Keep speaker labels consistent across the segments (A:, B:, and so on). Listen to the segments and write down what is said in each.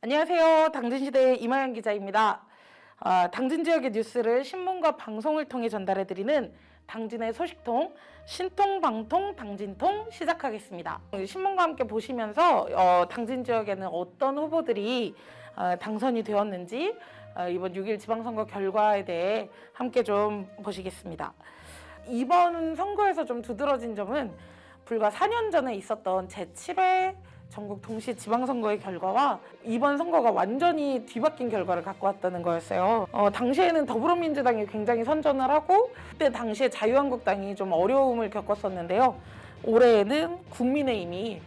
A: 안녕하세요. 당진시대의 이마연 기자입니다. 당진 지역의 뉴스를 신문과 방송을 통해 전달해드리는 당진의 소식통, 신통방통, 당진통 시작하겠습니다. 신문과 함께 보시면서 당진 지역에는 어떤 후보들이 당선이 되었는지 이번 6일 지방선거 결과에 대해 함께 좀 보시겠습니다. 이번 선거에서 좀 두드러진 점은 불과 4년 전에 있었던 제7회 전국 동시 지방선거의 결과와 이번 선거가 완전히 뒤바뀐 결과를 갖고 왔다는 거였어요. 당시에는 더불어민주당이 굉장히 선전을 하고 그때 당시에 자유한국당이 좀 어려움을 겪었었는데요. 올해에는 국민의힘이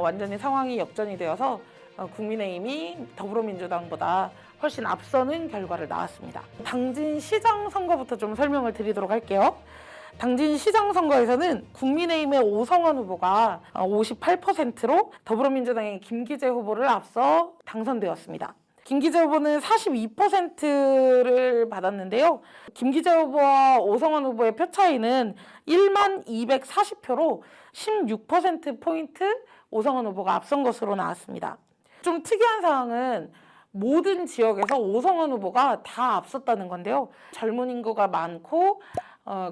A: 완전히 상황이 역전이 되어서 국민의힘이 더불어민주당보다 훨씬 앞서는 결과를 낳았습니다. 당진 시장 선거부터 좀 설명을 드리도록 할게요. 당진 시장 선거에서는 국민의힘의 오성환 후보가 58%로 더불어민주당의 김기재 후보를 앞서 당선되었습니다. 김기재 후보는 42%를 받았는데요. 김기재 후보와 오성환 후보의 표 차이는 1만 240표로 16%포인트 오성환 후보가 앞선 것으로 나왔습니다. 좀 특이한 사항은 모든 지역에서 오성환 후보가 다 앞섰다는 건데요. 젊은 인구가 많고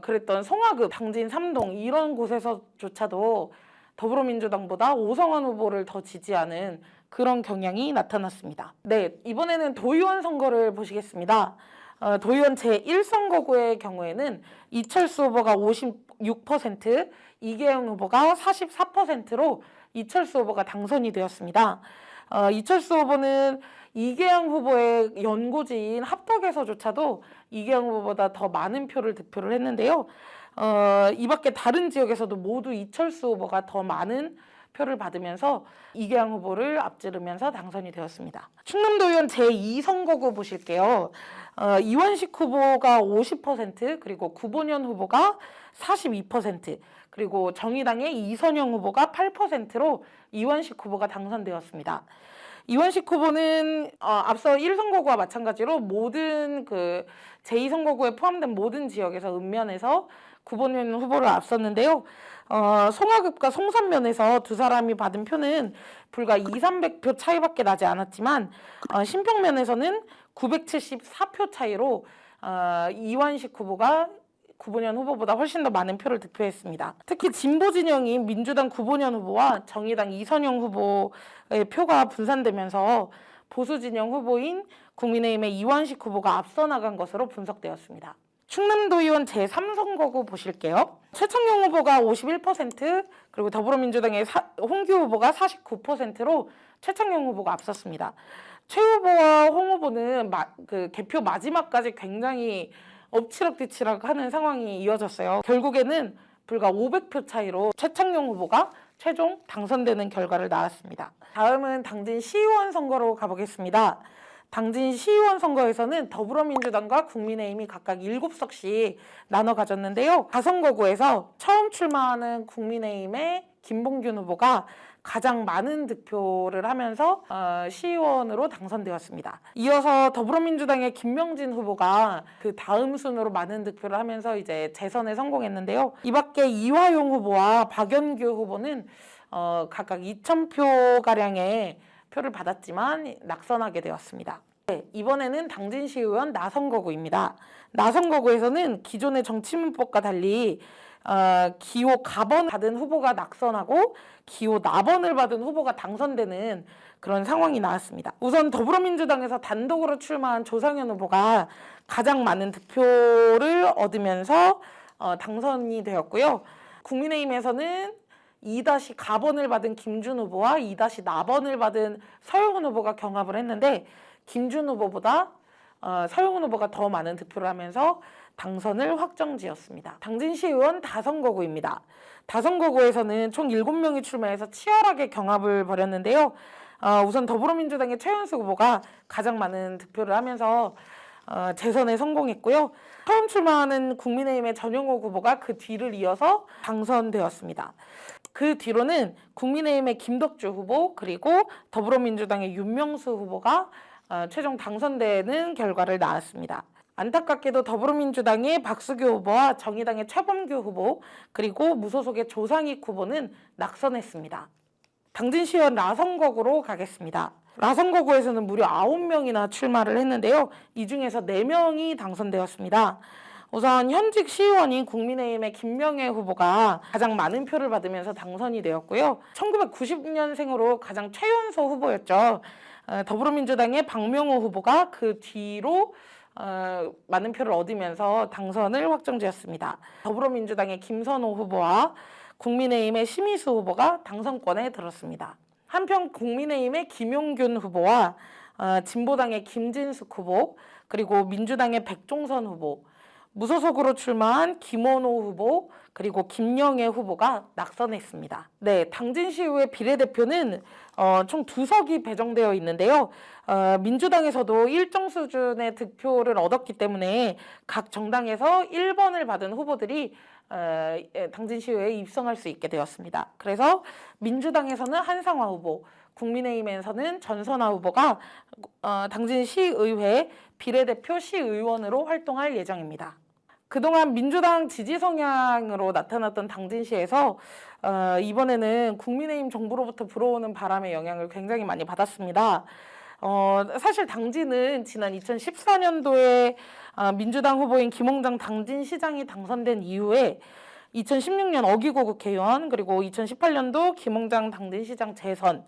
A: 그랬던 송화읍, 당진 3동 이런 곳에서조차도 더불어민주당보다 오성환 후보를 더 지지하는 그런 경향이 나타났습니다. 네, 이번에는 도의원 선거를 보시겠습니다. 도의원 제1선거구의 경우에는 이철수 후보가 56%, 이계영 후보가 44%로 이철수 후보가 당선이 되었습니다. 이철수 후보는 이계영 후보의 연고지인 합덕에서조차도 이계영 후보보다 더 많은 표를 득표를 했는데요. 이 밖에 다른 지역에서도 모두 이철수 후보가 더 많은 표를 받으면서 이계영 후보를 앞지르면서 당선이 되었습니다. 충남도의원 제2선거구 보실게요. 이원식 후보가 50%, 그리고 구본현 후보가 42%, 그리고 정의당의 이선영 후보가 8%로 이원식 후보가 당선되었습니다. 이원식 후보는 앞서 1선거구와 마찬가지로 모든 제2선거구에 포함된 모든 지역에서 읍면에서 구본현 후보를 앞섰는데요. 송화읍과 송산면에서 두 사람이 받은 표는 불과 200~300표 차이밖에 나지 않았지만 신평면에서는 974표 차이로 이완식 후보가 구본현 후보보다 훨씬 더 많은 표를 득표했습니다. 특히 진보 진영인 민주당 구본현 후보와 정의당 이선영 후보의 표가 분산되면서 보수 진영 후보인 국민의힘의 이완식 후보가 앞서 나간 것으로 분석되었습니다. 충남도의원 제3선거구 보실게요. 최청용 후보가 51%, 그리고 더불어민주당의 홍규 후보가 49%로 최청용 후보가 앞섰습니다. 최 후보와 홍 후보는 개표 마지막까지 굉장히 엎치락뒤치락 하는 상황이 이어졌어요. 결국에는 불과 500표 차이로 최청용 후보가 최종 당선되는 결과를 낳았습니다. 다음은 당진 시의원 선거로 가보겠습니다. 당진 시의원 선거에서는 더불어민주당과 국민의힘이 각각 7석씩 나눠 가졌는데요. 다선거구에서 처음 출마하는 국민의힘의 김봉균 후보가 가장 많은 득표를 하면서 시의원으로 당선되었습니다. 이어서 더불어민주당의 김명진 후보가 그 다음 순으로 많은 득표를 하면서 이제 재선에 성공했는데요. 이 밖에 이화용 후보와 박연규 후보는 각각 2,000표가량의 표를 받았지만 낙선하게 되었습니다. 네, 이번에는 당진시의원 나선거구입니다. 나선거구에서는 기존의 정치문법과 달리 기호 가번을 받은 후보가 낙선하고 기호 나번을 받은 후보가 당선되는 그런 상황이 나왔습니다. 우선 더불어민주당에서 단독으로 출마한 조상현 후보가 가장 많은 득표를 얻으면서 당선이 되었고요. 국민의힘에서는 2-가번을 받은 김준 후보와 2-나번을 받은 서영훈 후보가 경합을 했는데 김준 후보보다 서영훈 후보가 더 많은 득표를 하면서 당선을 확정지었습니다. 당진시의원 다선거구입니다. 다선거구에서는 총 7명이 출마해서 치열하게 경합을 벌였는데요. 우선 더불어민주당의 최현수 후보가 가장 많은 득표를 하면서 재선에 성공했고요. 처음 출마하는 국민의힘의 전용호 후보가 그 뒤를 이어서 당선되었습니다. 그 뒤로는 국민의힘의 김덕주 후보 그리고 더불어민주당의 윤명수 후보가 최종 당선되는 결과를 낳았습니다. 안타깝게도 더불어민주당의 박수교 후보와 정의당의 최범규 후보 그리고 무소속의 조상익 후보는 낙선했습니다. 당진시의원 라선거구로 가겠습니다. 라선거구에서는 무려 9명이나 출마를 했는데요. 이 중에서 4명이 당선되었습니다. 우선 현직 시의원인 국민의힘의 김명애 후보가 가장 많은 표를 받으면서 당선이 되었고요. 1990년생으로 가장 최연소 후보였죠. 더불어민주당의 박명호 후보가 그 뒤로 많은 표를 얻으면서 당선을 확정지었습니다. 더불어민주당의 김선호 후보와 국민의힘의 심희수 후보가 당선권에 들었습니다. 한편 국민의힘의 김용균 후보와 진보당의 김진숙 후보, 그리고 민주당의 백종선 후보, 무소속으로 출마한 김원호 후보, 그리고 김영애 후보가 낙선했습니다. 네, 당진시의회 비례대표는 총 2석이 배정되어 있는데요. 민주당에서도 일정 수준의 득표를 얻었기 때문에 각 정당에서 1번을 받은 후보들이 당진시의회에 입성할 수 있게 되었습니다. 그래서 민주당에서는 한상화 후보, 국민의힘에서는 전선아 후보가 당진시의회 비례대표 시의원으로 활동할 예정입니다. 그동안 민주당 지지 성향으로 나타났던 당진시에서 이번에는 국민의힘 정부로부터 불어오는 바람의 영향을 굉장히 많이 받았습니다. 사실 당진은 지난 2014년도에 민주당 후보인 김홍장 당진시장이 당선된 이후에 2016년 어기고 국회의원, 그리고 2018년도 김홍장 당진시장 재선,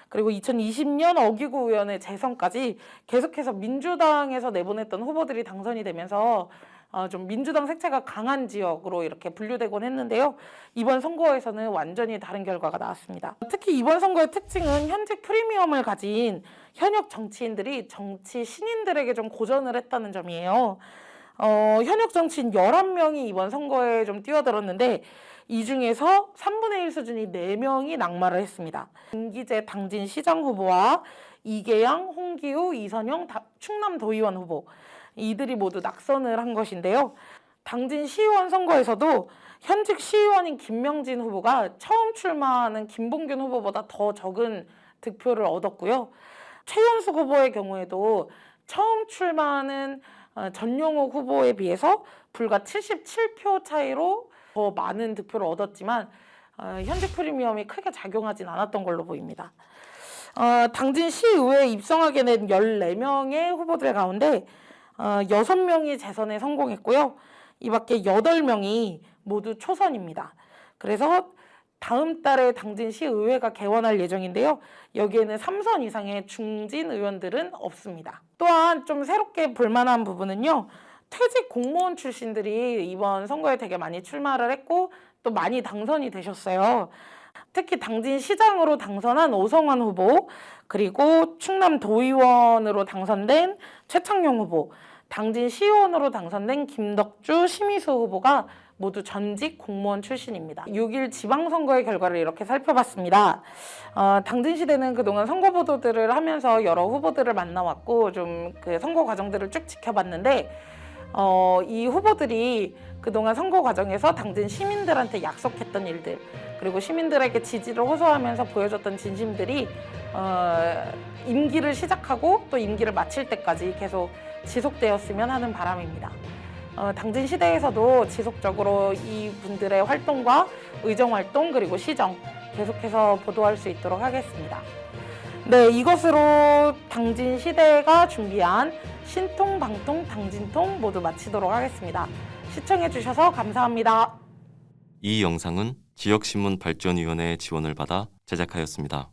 A: 그리고 2020년 어기구 의원의 재선까지 계속해서 민주당에서 내보냈던 후보들이 당선이 되면서 좀 민주당 색채가 강한 지역으로 이렇게 분류되곤 했는데요. 이번 선거에서는 완전히 다른 결과가 나왔습니다. 특히 이번 선거의 특징은 현직 프리미엄을 가진 현역 정치인들이 정치 신인들에게 좀 고전을 했다는 점이에요. 현역 정치인 11명이 이번 선거에 좀 뛰어들었는데 이 중에서 3분의 1 수준이 4명이 낙마를 했습니다. 김기재 당진시장 후보와 이계양, 홍기우, 이선영 충남도의원 후보, 이들이 모두 낙선을 한 것인데요. 당진 시의원 선거에서도 현직 시의원인 김명진 후보가 처음 출마하는 김봉균 후보보다 더 적은 득표를 얻었고요. 최연숙 후보의 경우에도 처음 출마하는 전용욱 후보에 비해서 불과 77표 차이로 더 많은 득표를 얻었지만 현직 프리미엄이 크게 작용하진 않았던 걸로 보입니다. 당진 시의회에 입성하게 된 14명의 후보들 가운데 6명이 재선에 성공했고요. 이 밖에 8명이 모두 초선입니다. 그래서 다음 달에 당진시의회가 개원할 예정인데요. 여기에는 3선 이상의 중진 의원들은 없습니다. 또한 좀 새롭게 볼만한 부분은요. 퇴직 공무원 출신들이 이번 선거에 되게 많이 출마를 했고 또 많이 당선이 되셨어요. 특히 당진시장으로 당선한 오성환 후보, 그리고 충남도의원으로 당선된 최창용 후보, 당진시의원으로 당선된 김덕주, 심희수 후보가 모두 전직 공무원 출신입니다. 6일 지방선거의 결과를 이렇게 살펴봤습니다. 당진시대는 그동안 선거 보도들을 하면서 여러 후보들을 만나왔고 좀 그 선거 과정들을 쭉 지켜봤는데 이 후보들이 그동안 선거 과정에서 당진 시민들한테 약속했던 일들, 그리고 시민들에게 지지를 호소하면서 보여줬던 진심들이 임기를 시작하고 또 임기를 마칠 때까지 계속 지속되었으면 하는 바람입니다. 당진 시대에서도 지속적으로 이분들의 활동과 의정활동 그리고 시정 계속해서 보도할 수 있도록 하겠습니다. 네, 이것으로 당진 시대가 준비한 신통, 방통, 당진통 모두 마치도록 하겠습니다. 시청해주셔서 감사합니다.
B: 이 영상은 지역신문발전위원회의 지원을 받아 제작하였습니다.